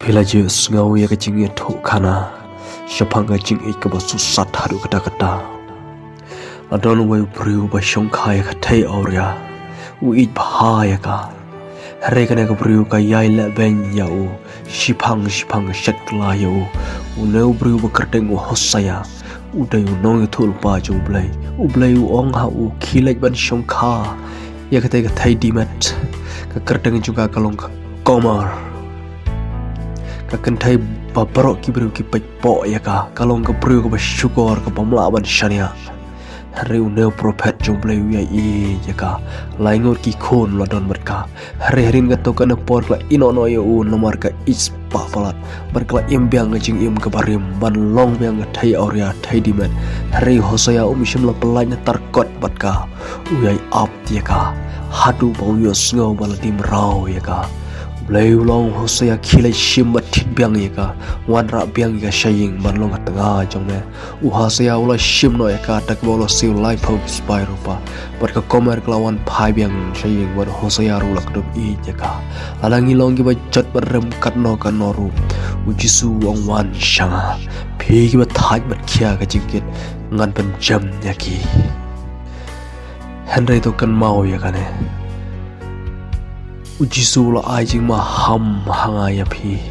Villages ngau ya kecing ya tu kana syapang kecing ik ba susat hadu kata-kata adon wai priu ba shongkai khatai Awria u ik bahaya ka hare kana ka priu ka yai la ben ya u shipang shatla ya u neu priu ba kerteng u Hosia u dai u nong thul pa ju blai u ong ha u khilai ban shongkha ya khatai dimat ka kerteng juga kalong komar Kynthei babarok kibriu ki pekpo ya ka kalong ka priu ka bersyukur ka pamlawan syania hari uneu prophet jomblai ya ya ka laingot ki khon ladon merka hari-hari ngato kana por kla inono ya u nomor ka ispa palat berkla imbiang ngajing im ka barim ban long biang thai Awria thai dimen hari Hosia mishim la pelanya tarkot batka uyai ap ya ka hadu bau yo sngo baladim rau ya ka Blai long Hosia khilai shim thit biang yaka wanra biang ya shaying banlong atanga jongne Hosia ula shim no yaka tak bolo sil life hope spiral pa barka komer klawan phai biang shaying wan Hosia ru lakdum I yaka alangi long gi ba chat barem katno kanoru ujisu ong wan shanga phi gi ba thaj bat khia ka jingkit ngan ban jam yaki Henry to kan mau yaka ne Ujisu la ajing ma ham hanga ya phi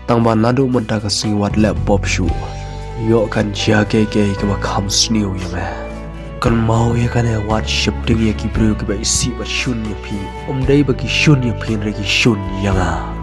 tang ban nadu menta ka singwat le bob shu yo kan chia ke ka ma kham sniu ya me kan mau ya kan wat shifting ya ki bru ka ba isi ba shun ya phi dai ba ki shun ya phi re ki shun ya nga